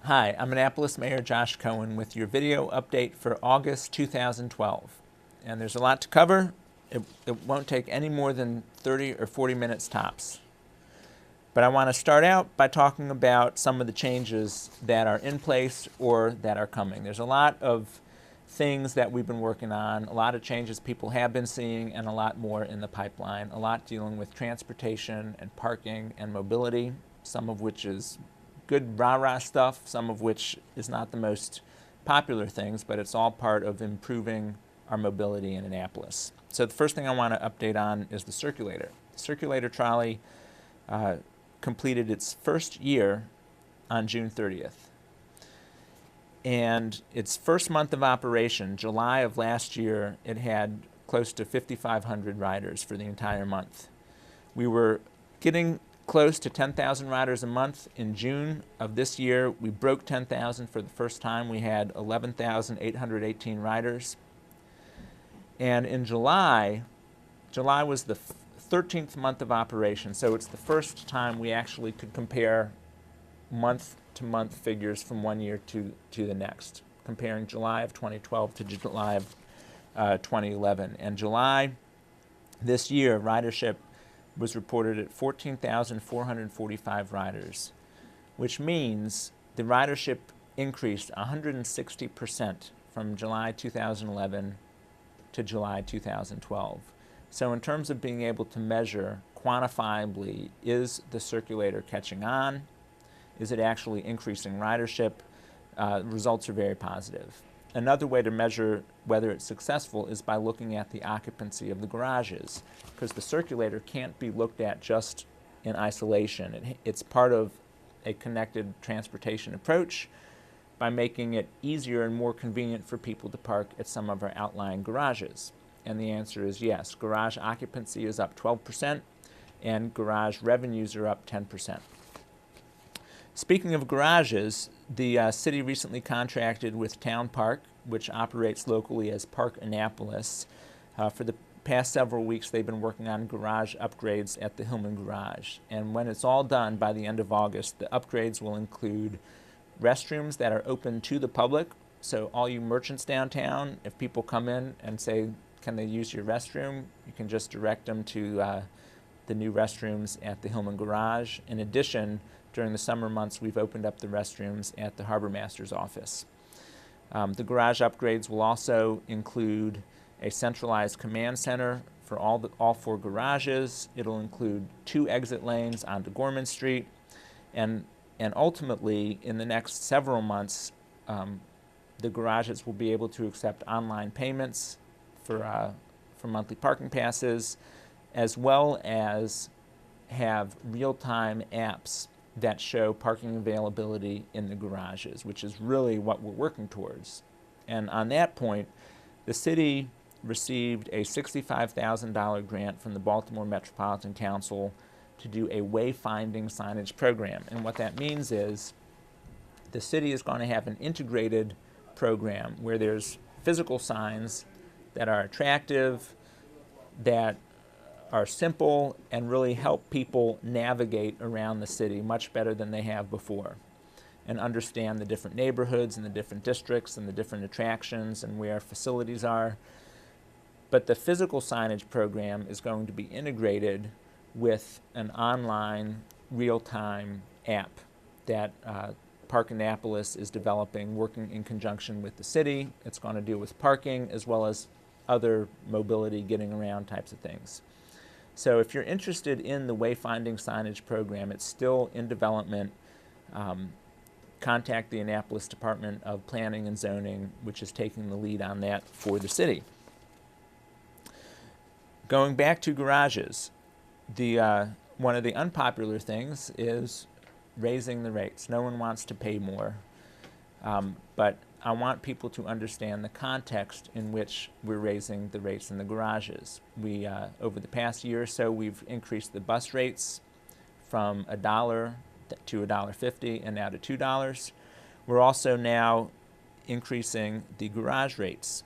Hi, I'm Annapolis Mayor Josh Cohen with your video update for August 2012. And there's a lot to cover. It won't take any more than 30 or 40 minutes tops. But I want to start out by talking about some of the changes that are in place or that are coming. There's a lot of things that we've been working on, a lot of changes people have been seeing, and a lot more in the pipeline, a lot dealing with transportation and parking and mobility, some of which is good rah-rah stuff, some of which is not the most popular things, but it's all part of improving our mobility in Annapolis. So the first thing I want to update on is the Circulator. The Circulator Trolley completed its first year on June 30th. And its first month of operation, July of last year, it had close to 5,500 riders for the entire month. We were getting close to 10,000 riders a month. In June of this year, we broke 10,000 for the first time. We had 11,818 riders. And in July was the 13th month of operation, so it's the first time we actually could compare month-to-month figures from one year to the next, comparing July of 2012 to July of 2011. And July this year, ridership was reported at 14,445 riders, which means the ridership increased 160% from July 2011 to July 2012. So in terms of being able to measure quantifiably, is the Circulator catching on? Is it actually increasing ridership? Results are very positive. Another way to measure whether it's successful is by looking at the occupancy of the garages, because the Circulator can't be looked at just in isolation. It's part of a connected transportation approach by making it easier and more convenient for people to park at some of our outlying garages. And the answer is yes. Garage occupancy is up 12%, and garage revenues are up 10%. Speaking of garages, the city recently contracted with Town Park, which operates locally as Park Annapolis. For the past several weeks, they've been working on garage upgrades at the Hillman Garage. And when it's all done by the end of August, the upgrades will include restrooms that are open to the public. So all you merchants downtown, if people come in and say, can they use your restroom, you can just direct them to the new restrooms at the Hillman Garage. In addition, during the summer months, we've opened up the restrooms at the Harbor Master's office. The garage upgrades will also include a centralized command center for all four garages. It'll include 2 exit lanes onto Gorman Street, and ultimately, in the next several months, the garages will be able to accept online payments for monthly parking passes, as well as have real-time apps that show parking availability in the garages, which is really what we're working towards. And on that point, the city received a $65,000 grant from the Baltimore Metropolitan Council to do a wayfinding signage program. And what that means is the city is going to have an integrated program where there's physical signs that are attractive, that are simple, and really help people navigate around the city much better than they have before, and understand the different neighborhoods and the different districts and the different attractions and where facilities are. But the physical signage program is going to be integrated with an online real-time app that Park Annapolis is developing, working in conjunction with the city. It's going to deal with parking as well as other mobility, getting around types of things. So if you're interested in the wayfinding signage program, it's still in development. Contact the Annapolis Department of Planning and Zoning, which is taking the lead on that for the city. Going back to garages, one of the unpopular things is raising the rates. No one wants to pay more, but I want people to understand the context in which we're raising the rates in the garages. Over the past year or so, we've increased the bus rates from $1 to $1.50 and now to $2. We're also now increasing the garage rates.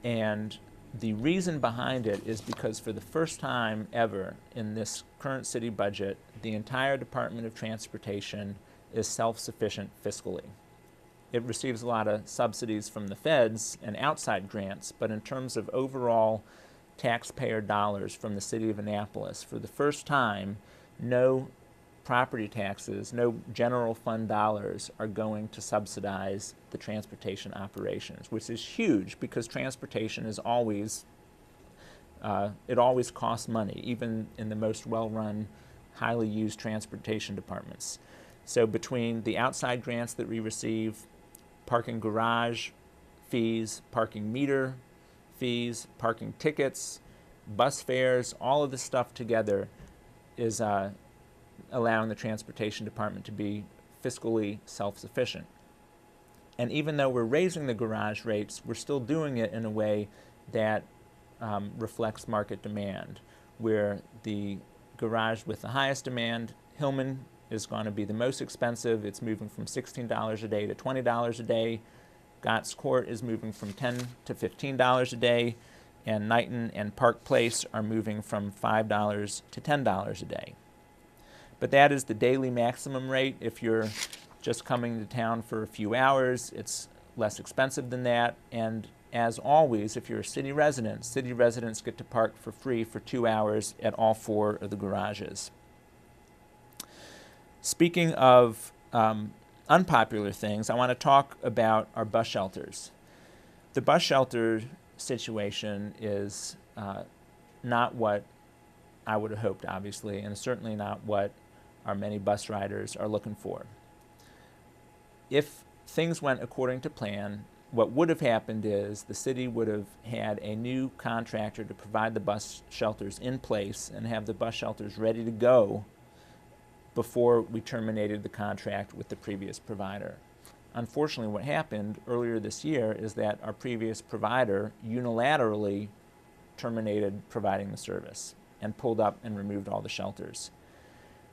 And the reason behind it is because for the first time ever in this current city budget, the entire Department of Transportation is self-sufficient fiscally. It receives a lot of subsidies from the feds and outside grants, but in terms of overall taxpayer dollars from the city of Annapolis, for the first time, no property taxes, no general fund dollars are going to subsidize the transportation operations, which is huge because transportation is always, it always costs money, even in the most well-run, highly used transportation departments. So between the outside grants that we receive, parking garage fees, parking meter fees, parking tickets, bus fares, all of this stuff together is allowing the transportation department to be fiscally self-sufficient. And even though we're raising the garage rates, we're still doing it in a way that reflects market demand, where the garage with the highest demand, Hillman, is going to be the most expensive. It's moving from $16 a day to $20 a day. Gott's Court is moving from $10 to $15 a day, and Knighton and Park Place are moving from $5 to $10 a day. But that is the daily maximum rate. If you're just coming to town for a few hours, it's less expensive than that. And as always, if you're a city residents get to park for free for 2 hours at all 4 of the garages. Speaking of unpopular things, I want to talk about our bus shelters. The bus shelter situation is not what I would have hoped, obviously, and certainly not what our many bus riders are looking for. If things went according to plan, what would have happened is the city would have had a new contractor to provide the bus shelters in place and have the bus shelters ready to go before we terminated the contract with the previous provider. Unfortunately, what happened earlier this year is that our previous provider unilaterally terminated providing the service and pulled up and removed all the shelters.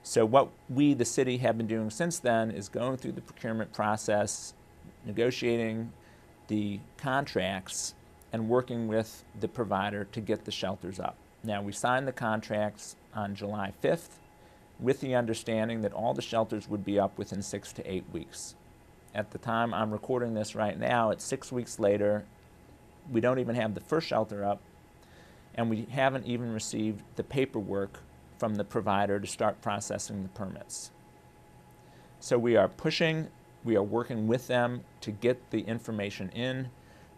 So what we, the city, have been doing since then is going through the procurement process, negotiating the contracts, and working with the provider to get the shelters up. Now, we signed the contracts on July 5th with the understanding that all the shelters would be up within 6 to 8 weeks. At the time I'm recording this right now, it's 6 weeks later. We don't even have the first shelter up, and we haven't even received the paperwork from the provider to start processing the permits. So we are pushing, we are working with them to get the information in,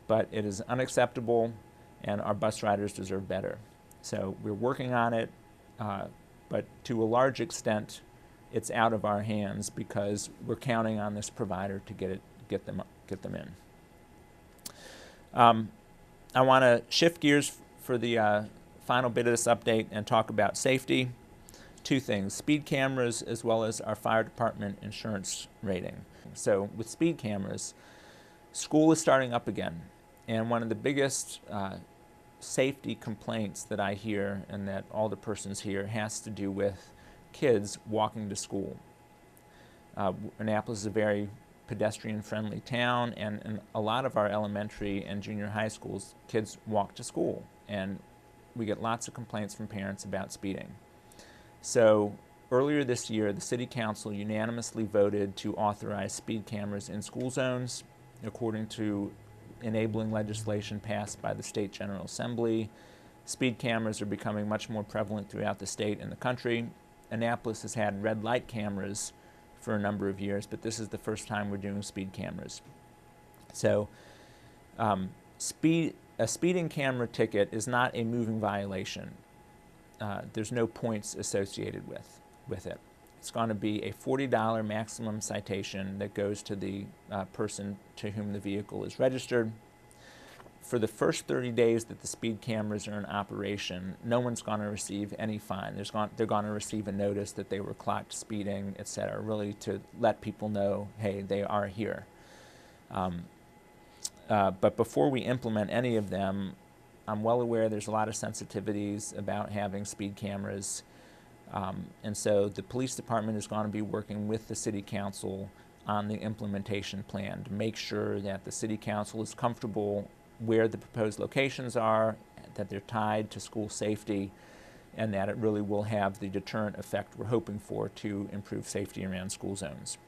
but it is unacceptable, and our bus riders deserve better. So we're working on it, but to a large extent, it's out of our hands because we're counting on this provider to get them in. I want to shift gears for the final bit of this update and talk about safety. 2 things: speed cameras as well as our fire department insurance rating. So with speed cameras, school is starting up again, and one of the biggest safety complaints that I hear and that all the persons hear has to do with kids walking to school. Annapolis is a very pedestrian-friendly town, and in a lot of our elementary and junior high schools, kids walk to school, and we get lots of complaints from parents about speeding. So earlier this year, the City Council unanimously voted to authorize speed cameras in school zones according to enabling legislation passed by the State General Assembly. Speed cameras are becoming much more prevalent throughout the state and the country. Annapolis has had red light cameras for a number of years, but this is the first time we're doing speed cameras. So a speeding camera ticket is not a moving violation. There's no points associated with it. It's going to be a $40 maximum citation that goes to the person to whom the vehicle is registered. For the first 30 days that the speed cameras are in operation, no one's going to receive any fine. They're going to receive a notice that they were clocked speeding, etc., really to let people know, hey, they are here. But before we implement any of them, I'm well aware there's a lot of sensitivities about having speed cameras. And so the police department is going to be working with the city council on the implementation plan to make sure that the city council is comfortable where the proposed locations are, that they're tied to school safety, and that it really will have the deterrent effect we're hoping for to improve safety around school zones.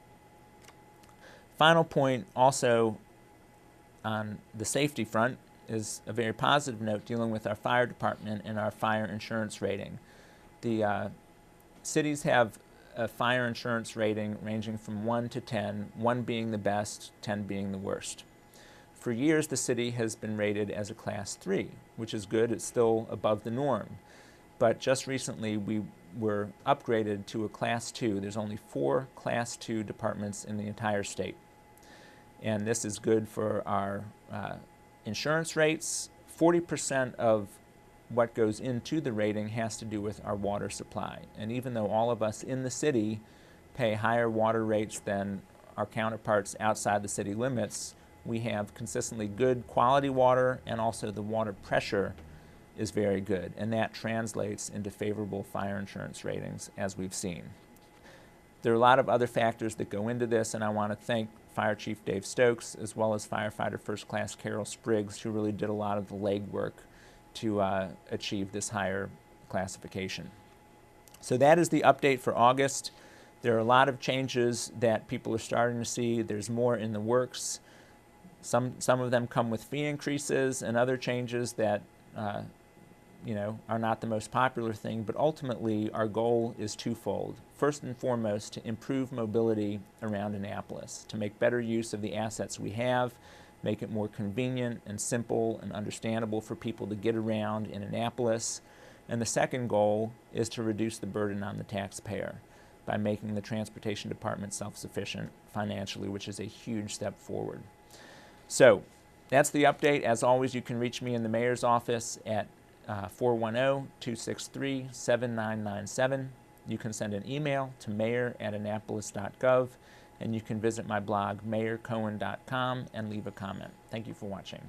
Final point also on the safety front is a very positive note dealing with our fire department and our fire insurance rating. The cities have a fire insurance rating ranging from 1 to 10, 1 being the best, 10 being the worst. For years, the city has been rated as a Class 3, which is good. It's still above the norm. But just recently, we were upgraded to a Class 2. There's only 4 Class 2 departments in the entire state. And this is good for our insurance rates. 40% of what goes into the rating has to do with our water supply. And even though all of us in the city pay higher water rates than our counterparts outside the city limits, we have consistently good quality water, and also the water pressure is very good. And that translates into favorable fire insurance ratings, as we've seen. There are a lot of other factors that go into this, and I want to thank Fire Chief Dave Stokes, as well as Firefighter First Class Carol Spriggs, who really did a lot of the legwork to achieve this higher classification. So that is the update for August. There are a lot of changes that people are starting to see. There's more in the works. Some of them come with fee increases and other changes that are not the most popular thing, but ultimately our goal is twofold. First and foremost, to improve mobility around Annapolis, to make better use of the assets we have, make it more convenient and simple and understandable for people to get around in Annapolis. And the second goal is to reduce the burden on the taxpayer by making the transportation department self-sufficient financially, which is a huge step forward. So that's the update. As always, you can reach me in the mayor's office at 410-263-7997. You can send an email to mayor@annapolis.gov, and you can visit my blog, mayorcohen.com, and leave a comment. Thank you for watching.